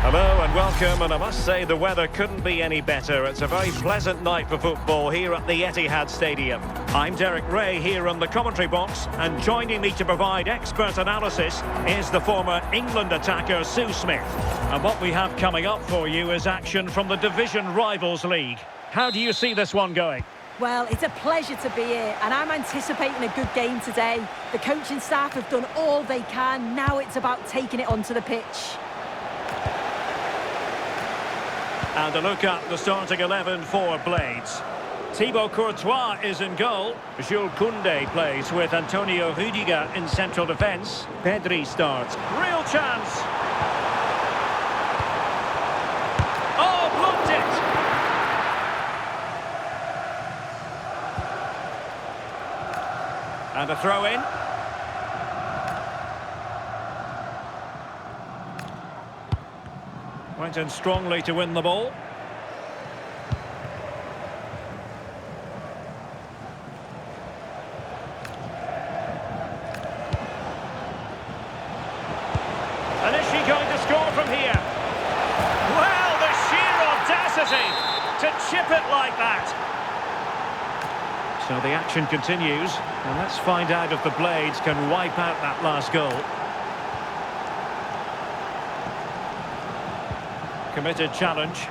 Hello and welcome, and I must say the weather couldn't be any better. It's a very pleasant night for football here at the Etihad Stadium. I'm Derek Ray here on the commentary box, and joining me to provide expert analysis is the former England attacker Sue Smith. And what we have coming up for you is action from the Division Rivals League. How do you see this one going? Well, it's a pleasure to be here, and I'm anticipating a good game today. The coaching staff have done all they can. Now it's about taking it onto the pitch. And a look at the starting 11 for Blades. Thibaut Courtois is in goal. Jules Koundé plays with Antonio Rüdiger in central defence. Pedri starts. Real chance! Oh, blocked it! And a throw-in. Went in strongly to win the ball. And is she going to score from here? Well, the sheer audacity to chip it like that. So the action continues, and let's find out if the Blades can wipe out that last goal. Committed challenge.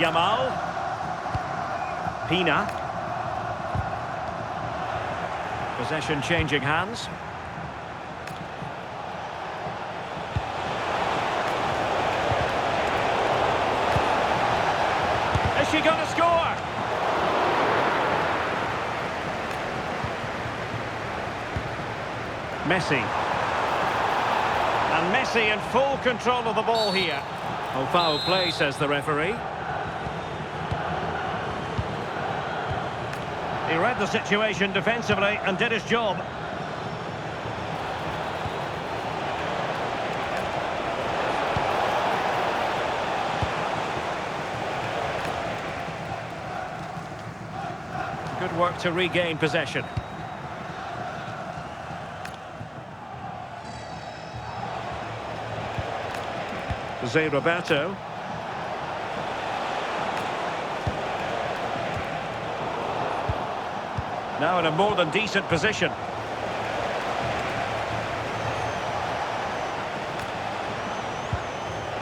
Yamal. Pina. Possession changing hands. Is she going to score? Messi. And Messi in full control of the ball here. Oh, foul play, says the referee. He read the situation defensively and did his job. Good work to regain possession. Jose Roberto. Now in a more than decent position.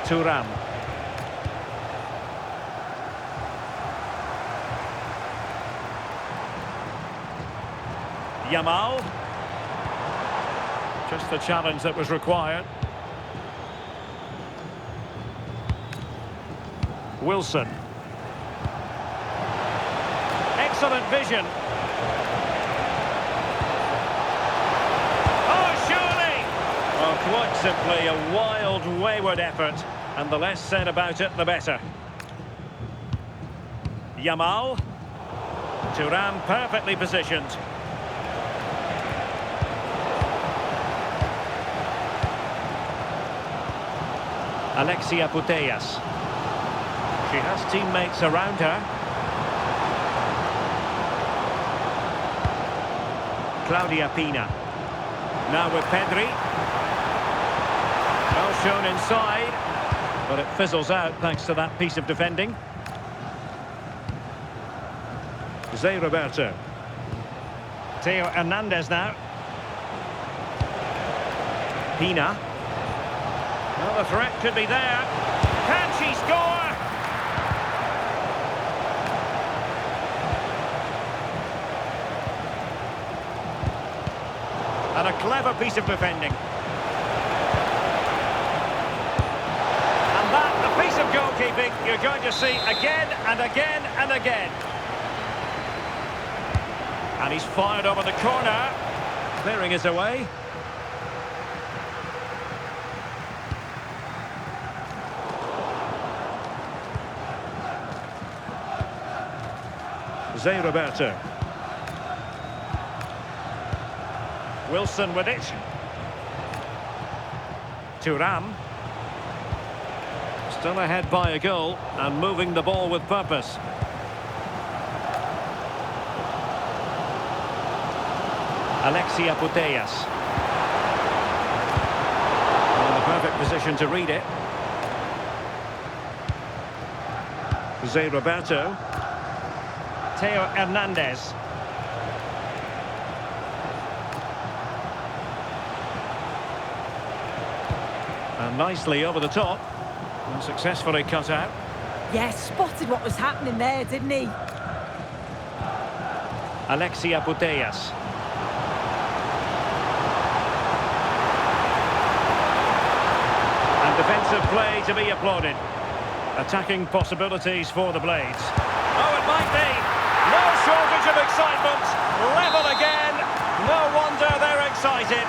Thuram. Yamal. Just the challenge that was required. Wilson. Excellent vision. Oh, surely! Well, quite simply a wild, wayward effort. And the less said about it, the better. Yamal. Thuram perfectly positioned. Alexia Putellas. She has teammates around her. Claudia Pina. Now with Pedri. Well shown inside, but it fizzles out thanks to that piece of defending. Jose Roberto. Theo Hernandez now. Pina. Well, the threat could be there. Can she score? And a clever piece of defending. And that, a piece of goalkeeping you're going to see again and again and again. And he's fired over the corner. Clearing his away. Jose Roberto. Wilson with it. Thuram. Still ahead by a goal and moving the ball with purpose. Alexia Putellas. In the perfect position to read it. Jose Roberto. Theo Hernandez. And nicely over the top. And successfully cut out. Yes, spotted what was happening there, didn't he? Alexia Putellas. And defensive play to be applauded. Attacking possibilities for the Blades. Oh, it might be. No shortage of excitement. Level again. No wonder they're excited.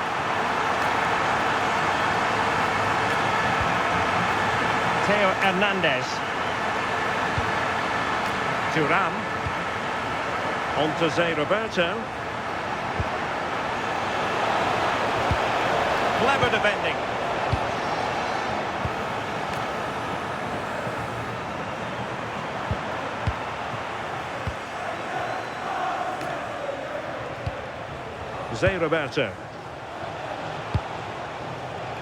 Theo Hernandez. Thuram. On to Jose Roberto. Clever defending. Jose Roberto.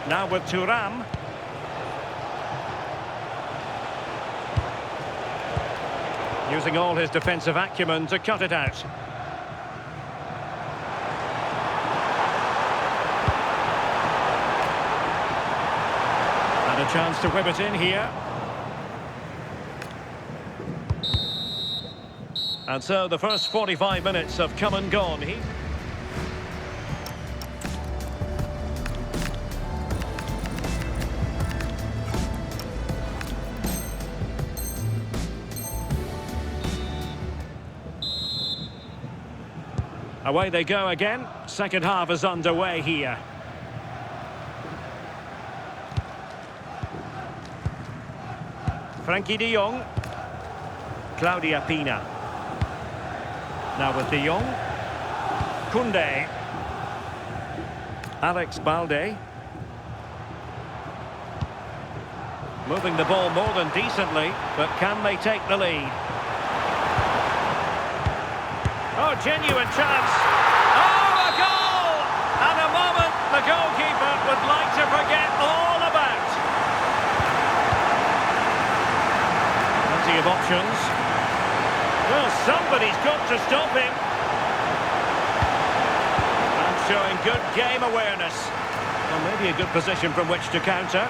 Now with Thuram. Using all his defensive acumen to cut it out. And a chance to whip it in here. And so the first 45 minutes have come and gone. Away they go again. Second half is underway here. Frankie de Jong. Claudia Pina. Now with de Jong. Koundé. Alex Balde. Moving the ball more than decently, but can they take the lead? Oh, genuine chance. Oh, a goal! And a moment the goalkeeper would like to forget all about. Plenty of options. Well, somebody's got to stop him. And showing good game awareness. Well, maybe a good position from which to counter.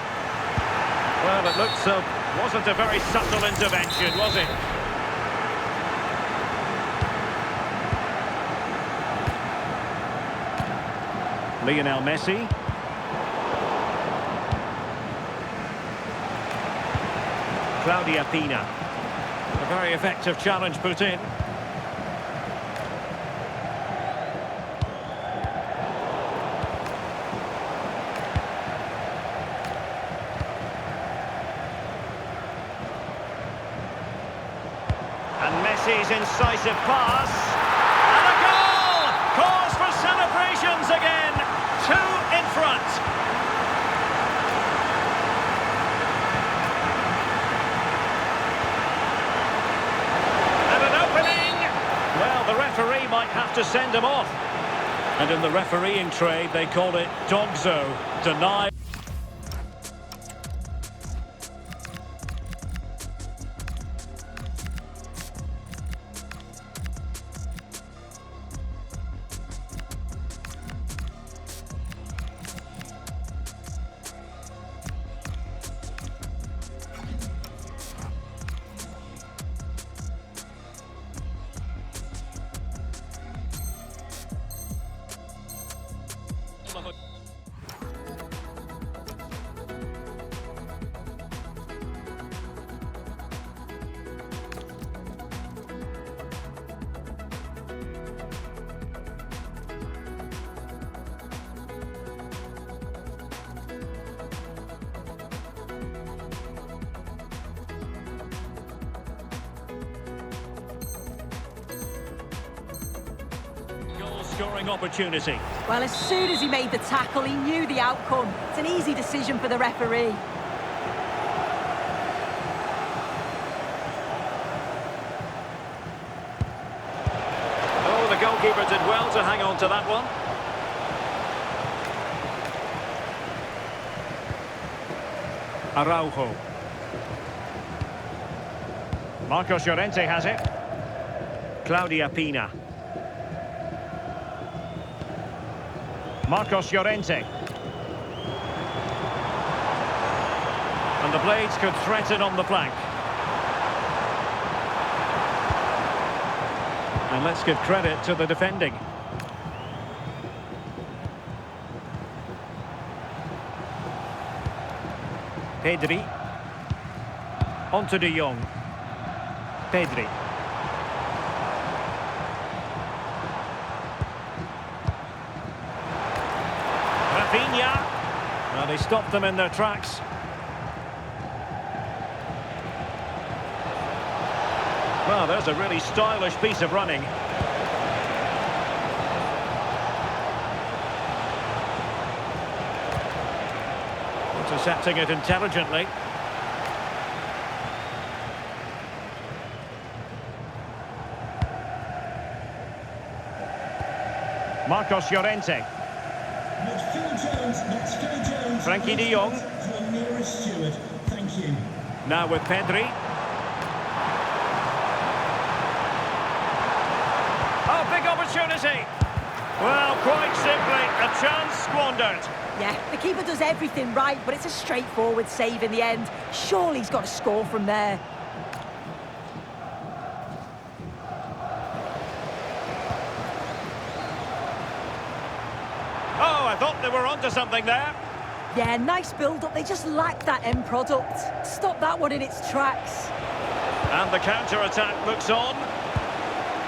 Well, it looked so. Wasn't a very subtle intervention, was it? Lionel Messi. Claudia Pina. A very effective challenge put in. And Messi's incisive pass. And a goal! Cause for celebrations again. Two in front. And an opening. Well, the referee might have to send him off. And in the refereeing trade, they call it dogzo. Denied. Scoring opportunity. Well, as soon as he made the tackle, he knew the outcome. It's an easy decision for the referee. Oh, the goalkeeper did well to hang on to that one. Araujo. Marcos Llorente has it. Claudia Pina. Marcos Llorente. And the Blades could threaten on the flank. And let's give credit to the defending. Pedri. On to De Jong. Pedri. Rafinha. Well, they stopped them in their tracks. Well, there's a really stylish piece of running. Intercepting it intelligently. Marcos Llorente. Frankie de Jong. Now with Pedri. Oh, big opportunity. Well, quite simply, a chance squandered. Yeah, the keeper does everything right, but it's a straightforward save in the end. Surely he's got to score from there. Oh, I thought they were onto something there. Yeah, nice build-up. They just lack that end product. Stop that one in its tracks. And the counter-attack looks on.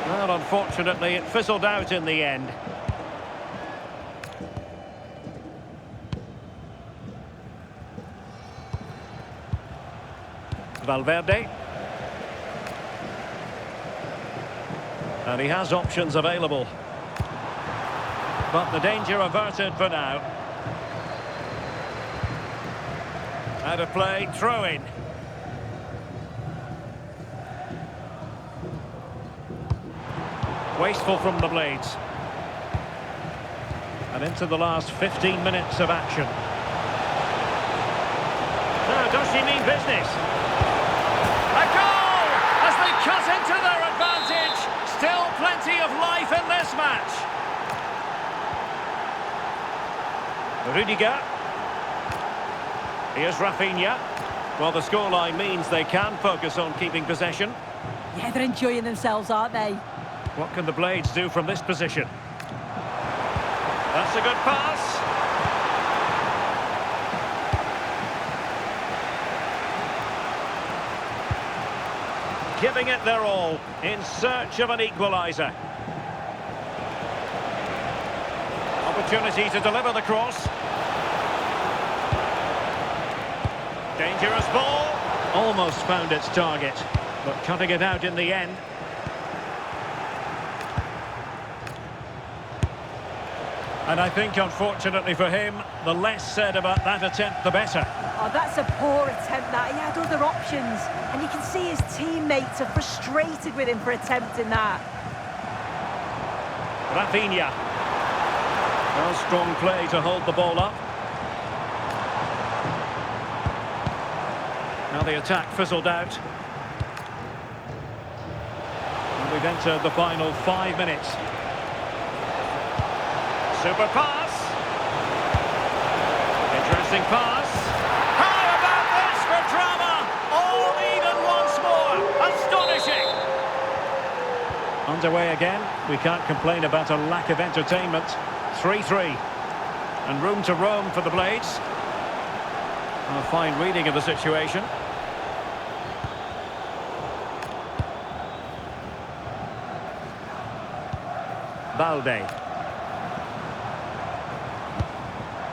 Well, unfortunately, it fizzled out in the end. Valverde. And he has options available. But the danger averted for now. Out of play, throw in. Wasteful from the Blades. And into the last 15 minutes of action. Now, does she mean business? A goal! As they cut into their advantage. Still plenty of life in this match. Rudiger. Here's Rafinha. Well, the scoreline means they can focus on keeping possession. Yeah, they're enjoying themselves, aren't they? What can the Blades do from this position? That's a good pass. Giving it their all in search of an equaliser. Opportunity to deliver the cross. Dangerous ball. Almost found its target, but cutting it out in the end. And I think, unfortunately for him, the less said about that attempt, the better. Oh, that's a poor attempt, that. He had other options. And you can see his teammates are frustrated with him for attempting that. Rafinha. Well, strong play to hold the ball up. Now the attack fizzled out. And we've entered the final 5 minutes. Super pass. Interesting pass. How about this for drama? All even once more. Astonishing. Underway again. We can't complain about a lack of entertainment. 3-3. And room to roam for the Blades. A fine reading of the situation. Balde.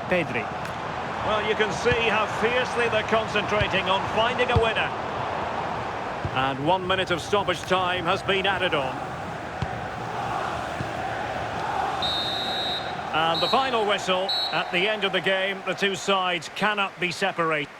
Pedri. Well, you can see how fiercely they're concentrating on finding a winner. And 1 minute of stoppage time has been added on. And the final whistle at the end of the game. The two sides cannot be separated.